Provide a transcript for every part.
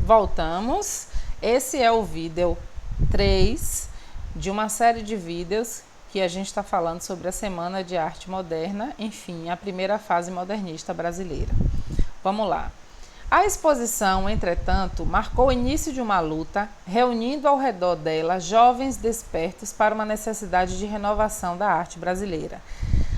Voltamos. Esse é o vídeo 3 de uma série de vídeos que a gente está falando sobre a Semana de Arte Moderna, enfim, a primeira fase modernista brasileira. Vamos lá. A exposição, entretanto, marcou o início de uma luta, reunindo ao redor dela jovens despertos para uma necessidade de renovação da arte brasileira.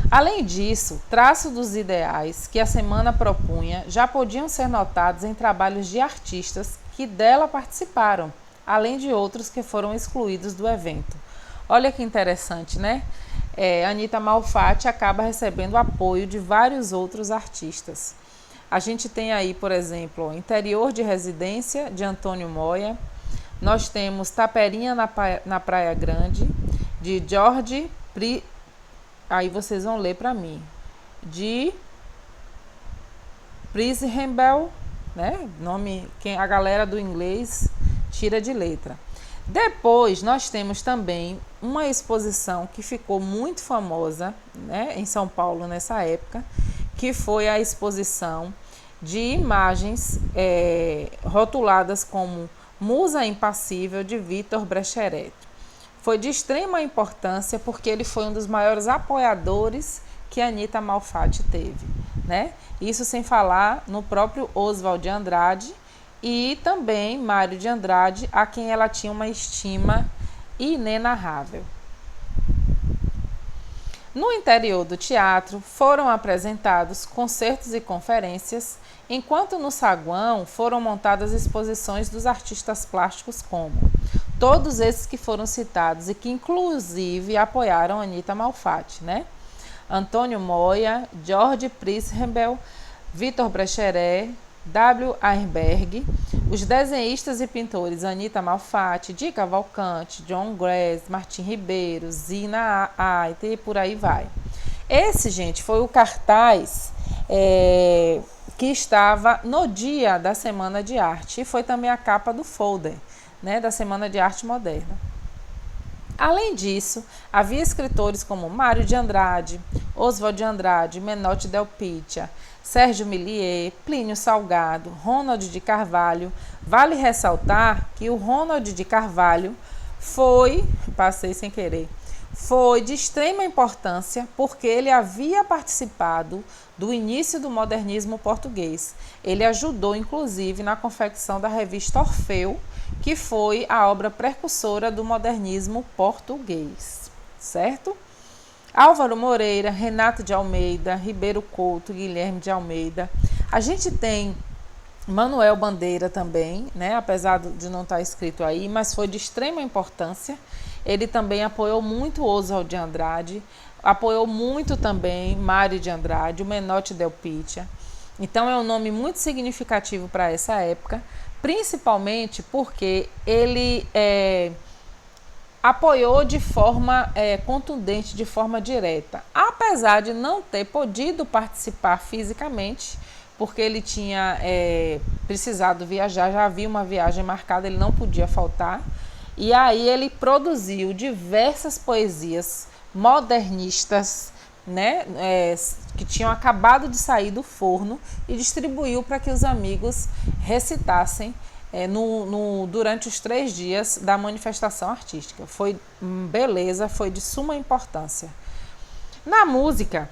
Além disso, traços dos ideais que a semana propunha já podiam ser notados em trabalhos de artistas que dela participaram, além de outros que foram excluídos do evento. Olha que interessante, né? Anita Malfatti acaba recebendo apoio de vários outros artistas. A gente tem aí, por exemplo, Interior de Residência, de Antônio Moya. Nós temos Taperinha na Praia Grande, de Jorge aí vocês vão ler para mim. De Prisrembel, né? Nome que a galera do inglês tira de letra. Depois nós temos também uma exposição que ficou muito famosa, né, em São Paulo nessa época, que foi a exposição de imagens rotuladas como Musa Impassível, de Victor Brecheret. Foi de extrema importância porque ele foi um dos maiores apoiadores que Anita Malfatti teve, né? Isso sem falar no próprio Oswald de Andrade e também Mário de Andrade, a quem ela tinha uma estima inenarrável. No interior do teatro foram apresentados concertos e conferências, enquanto no saguão foram montadas exposições dos artistas plásticos como todos esses que foram citados e que inclusive apoiaram Anita Malfatti, né? Antônio Moya, Jorge Prisrembel, Victor Brecheret, W. Arenberg, os desenhistas e pintores Anita Malfatti, Di Cavalcante, John Grass, Martim Ribeiro, Zina Aita e por aí vai. Esse, gente, foi o cartaz que estava no dia da Semana de Arte e foi também a capa do folder, né, da Semana de Arte Moderna. Além disso, havia escritores como Mário de Andrade, Oswald de Andrade, Menotti Del Pitta, Sérgio Millier, Plínio Salgado, Ronald de Carvalho. Vale ressaltar que o Ronald de Carvalho foi de extrema importância porque ele havia participado do início do modernismo português. Ele ajudou, inclusive, na confecção da revista Orfeu, que foi a obra precursora do modernismo português, certo? Álvaro Moreira, Renato de Almeida, Ribeiro Couto, Guilherme de Almeida. A gente tem Manuel Bandeira também, né? Apesar de não estar escrito aí, mas foi de extrema importância. Ele também apoiou muito Oswald de Andrade, apoiou muito também Mário de Andrade, o Menotti Del Pitta. Então é um nome muito significativo para essa época, principalmente porque ele apoiou de forma contundente, de forma direta, apesar de não ter podido participar fisicamente, porque ele tinha precisado viajar, já havia uma viagem marcada, ele não podia faltar, e aí ele produziu diversas poesias modernistas, né, que tinham acabado de sair do forno e distribuiu para que os amigos recitassem durante os 3 dias da manifestação artística. Foi beleza, foi de suma importância. Na música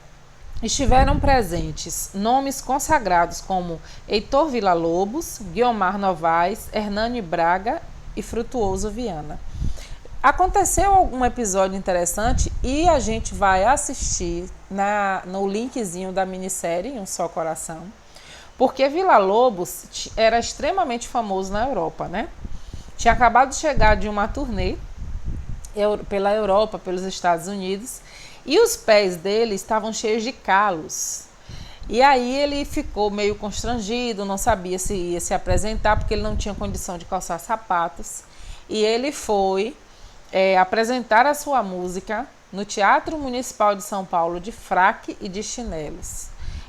estiveram presentes nomes consagrados como Heitor Villa-Lobos, Guiomar Novaes, Hernani Braga e Frutuoso Viana. Aconteceu algum episódio interessante e a gente vai assistir no linkzinho da minissérie Um Só Coração, porque Villa-Lobos era extremamente famoso na Europa, né? Tinha acabado de chegar de uma turnê pela Europa, pelos Estados Unidos, e os pés dele estavam cheios de calos. E aí ele ficou meio constrangido, não sabia se ia se apresentar, porque ele não tinha condição de calçar sapatos. E ele foi apresentar a sua música no Teatro Municipal de São Paulo de fraque e de chinelos.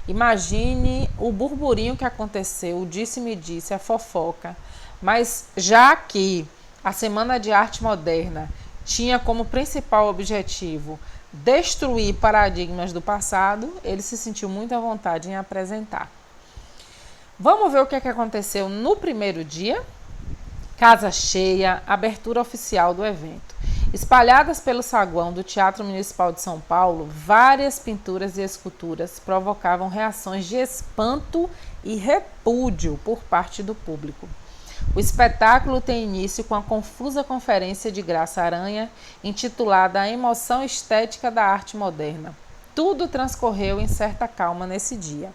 Imagine o burburinho que aconteceu, o disse-me-disse, a fofoca. Mas já que a Semana de Arte Moderna tinha como principal objetivo destruir paradigmas do passado, ele se sentiu muito à vontade em apresentar. Vamos ver o que aconteceu no primeiro dia? Casa cheia, abertura oficial do evento. Espalhadas pelo saguão do Teatro Municipal de São Paulo, várias pinturas e esculturas provocavam reações de espanto e repúdio por parte do público. O espetáculo tem início com a confusa conferência de Graça Aranha, intitulada A Emoção Estética da Arte Moderna. Tudo transcorreu em certa calma nesse dia.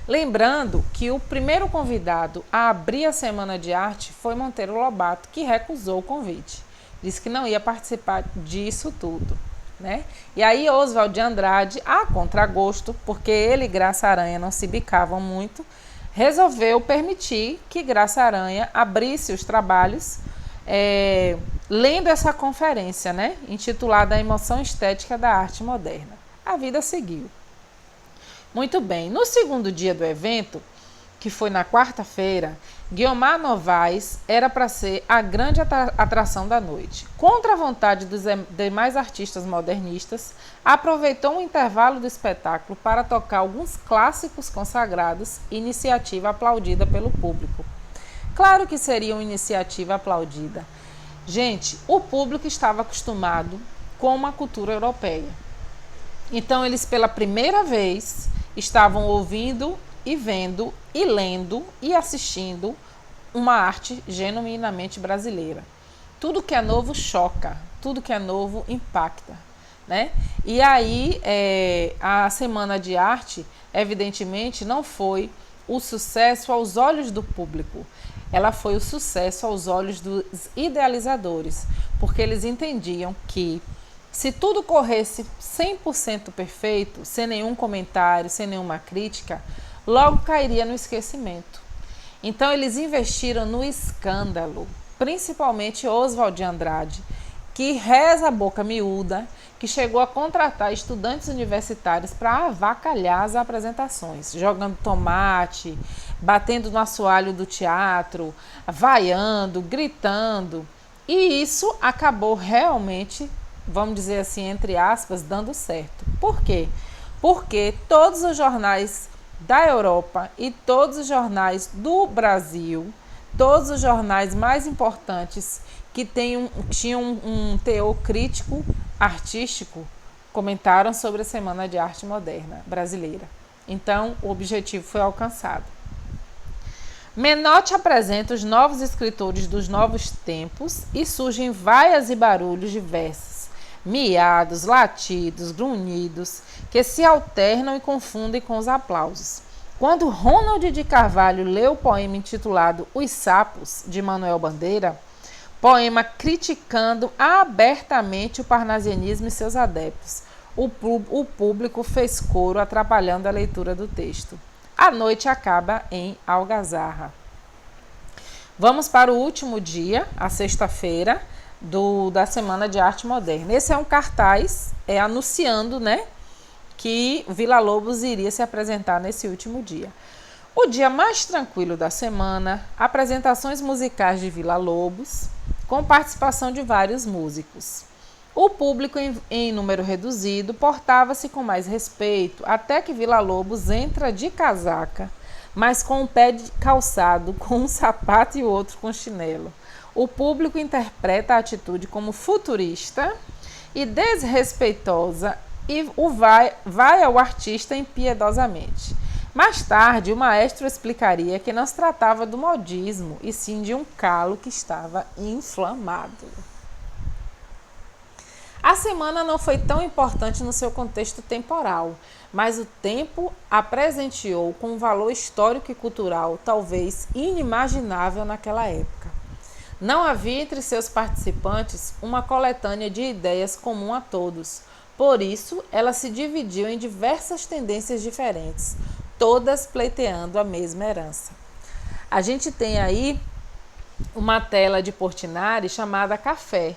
Lembrando que o primeiro convidado a abrir a Semana de Arte foi Monteiro Lobato, que recusou o convite. Disse que não ia participar disso tudo, né? E aí Oswald de Andrade, a contragosto, porque ele e Graça Aranha não se bicavam muito, resolveu permitir que Graça Aranha abrisse os trabalhos lendo essa conferência, né? Intitulada A Emoção Estética da Arte Moderna. A vida seguiu. Muito bem, no segundo dia do evento, que foi na quarta-feira, Guiomar Novaes era para ser a grande atração da noite. Contra a vontade dos demais artistas modernistas, aproveitou um intervalo do espetáculo para tocar alguns clássicos consagrados, iniciativa aplaudida pelo público. Claro que seria uma iniciativa aplaudida. Gente, o público estava acostumado com uma cultura europeia. Então, eles pela primeira vez estavam ouvindo e vendo e lendo e assistindo uma arte genuinamente brasileira. Tudo que é novo choca, tudo que é novo impacta, né? E aí a Semana de Arte, evidentemente, não foi o sucesso aos olhos do público, ela foi o sucesso aos olhos dos idealizadores, porque eles entendiam que se tudo corresse 100% perfeito, sem nenhum comentário, sem nenhuma crítica, logo cairia no esquecimento. Então eles investiram no escândalo, principalmente Oswald de Andrade, que reza a boca miúda, que chegou a contratar estudantes universitários para avacalhar as apresentações, jogando tomate, batendo no assoalho do teatro, vaiando, gritando. E isso acabou realmente, vamos dizer assim, entre aspas, dando certo. Por quê? Porque todos os jornais da Europa e todos os jornais do Brasil, todos os jornais mais importantes que tinham um teor crítico artístico, comentaram sobre a Semana de Arte Moderna brasileira. Então, o objetivo foi alcançado. Menotti apresenta os novos escritores dos novos tempos e surgem vaias e barulhos diversos, miados, latidos, grunhidos, que se alternam e confundem com os aplausos. Quando Ronald de Carvalho leu o poema intitulado Os Sapos, de Manuel Bandeira, poema criticando abertamente o parnasianismo e seus adeptos, o público fez coro atrapalhando a leitura do texto. A noite acaba em algazarra. Vamos para o último dia, a sexta-feira, da Semana de Arte Moderna. Esse é um cartaz anunciando, né, que Villa-Lobos iria se apresentar nesse último dia. O dia mais tranquilo da semana, apresentações musicais de Villa-Lobos, com participação de vários músicos. O público, em número reduzido, portava-se com mais respeito, até que Villa-Lobos entra de casaca, mas com um pé de calçado, com um sapato e o outro com chinelo. O público interpreta a atitude como futurista e desrespeitosa e vai ao artista impiedosamente. Mais tarde, o maestro explicaria que não se tratava do modismo, e sim de um calo que estava inflamado. A semana não foi tão importante no seu contexto temporal, mas o tempo a presenteou com um valor histórico e cultural talvez inimaginável naquela época. Não havia entre seus participantes uma coletânea de ideias comum a todos, por isso ela se dividiu em diversas tendências diferentes, todas pleiteando a mesma herança. A gente tem aí uma tela de Portinari chamada Café,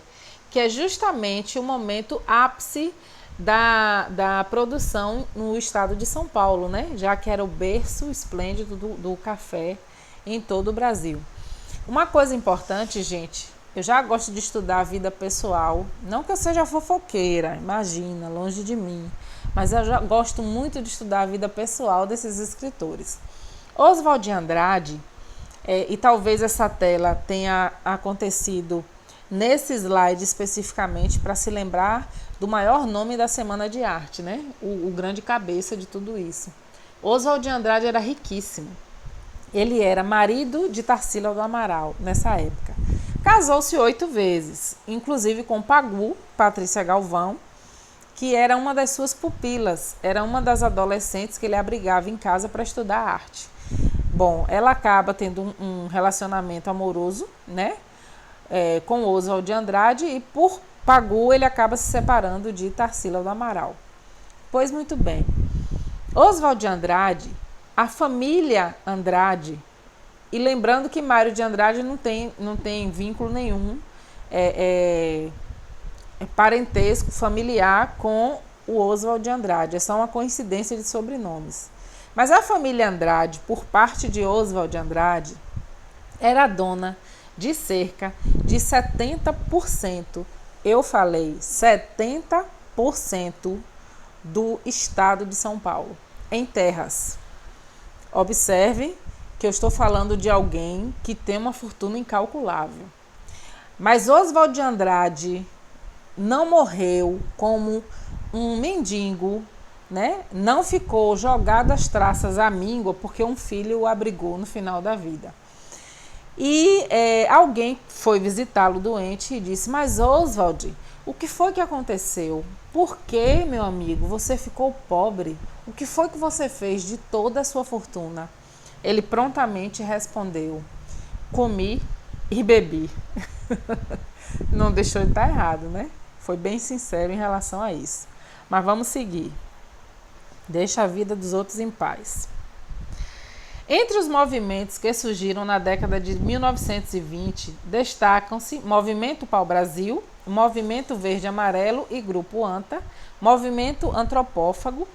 que é justamente o momento ápice da produção no estado de São Paulo, né? Já que era o berço esplêndido do café em todo o Brasil. Uma coisa importante, gente, eu já gosto de estudar a vida pessoal, não que eu seja fofoqueira, imagina, longe de mim, mas eu já gosto muito de estudar a vida pessoal desses escritores. Oswald de Andrade E talvez essa tela tenha acontecido nesse slide especificamente para se lembrar do maior nome da Semana de Arte, né? O grande cabeça de tudo isso. Oswald de Andrade era riquíssimo. Ele era marido de Tarsila do Amaral nessa época. Casou-se 8 vezes, inclusive com Pagu, Patrícia Galvão, que era uma das suas pupilas, era uma das adolescentes que ele abrigava em casa para estudar arte. Bom, ela acaba tendo um relacionamento amoroso, né, com Oswald de Andrade, e por Pagu ele acaba se separando de Tarsila do Amaral. Pois muito bem, Oswald de Andrade, a família Andrade, e lembrando que Mário de Andrade não tem vínculo nenhum, parentesco familiar com o Oswald de Andrade, é só uma coincidência de sobrenomes. Mas a família Andrade, por parte de Oswald de Andrade, era dona de cerca de 70%, eu falei 70% do estado de São Paulo, em terras. Observe que eu estou falando de alguém que tem uma fortuna incalculável. Mas Oswald de Andrade não morreu como um mendigo, né? Não ficou jogado às traças à míngua porque um filho o abrigou no final da vida. E alguém foi visitá-lo doente e disse: mas Oswald, o que foi que aconteceu? Por que, meu amigo, você ficou pobre? O que foi que você fez de toda a sua fortuna? Ele prontamente respondeu: comi e bebi. Não deixou de estar errado, né? Foi bem sincero em relação a isso. Mas vamos seguir. Deixa a vida dos outros em paz. Entre os movimentos que surgiram na década de 1920, destacam-se Movimento Pau Brasil, Movimento Verde Amarelo e Grupo ANTA, Movimento Antropófago.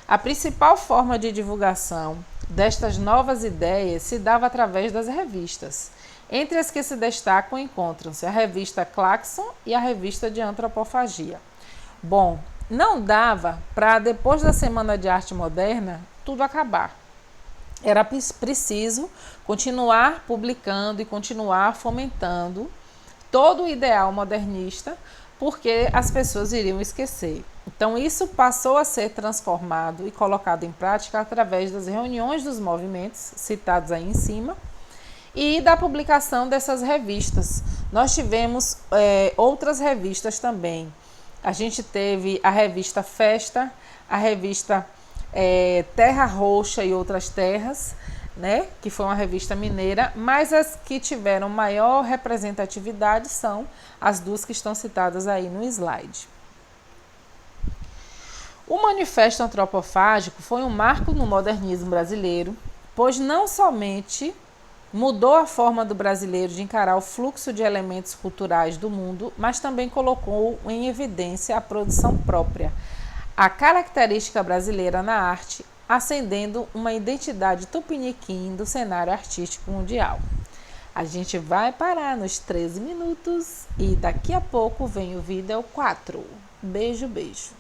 A principal forma de divulgação destas novas ideias se dava através das revistas. Entre as que se destacam encontram-se a revista Claxon e a revista de Antropofagia. Bom, não dava para, depois da Semana de Arte Moderna, tudo acabar. Era preciso continuar publicando e continuar fomentando todo o ideal modernista, porque as pessoas iriam esquecer. Então, isso passou a ser transformado e colocado em prática através das reuniões dos movimentos, citados aí em cima, e da publicação dessas revistas. Nós tivemos outras revistas também. A gente teve a revista Festa, a revista Terra Roxa e Outras Terras, né, que foi uma revista mineira, mas as que tiveram maior representatividade são as duas que estão citadas aí no slide. O Manifesto Antropofágico foi um marco no modernismo brasileiro, pois não somente mudou a forma do brasileiro de encarar o fluxo de elementos culturais do mundo, mas também colocou em evidência a produção própria, a característica brasileira na arte, acendendo uma identidade tupiniquim do cenário artístico mundial. A gente vai parar nos 13 minutos e daqui a pouco vem o vídeo 4. Beijo, beijo.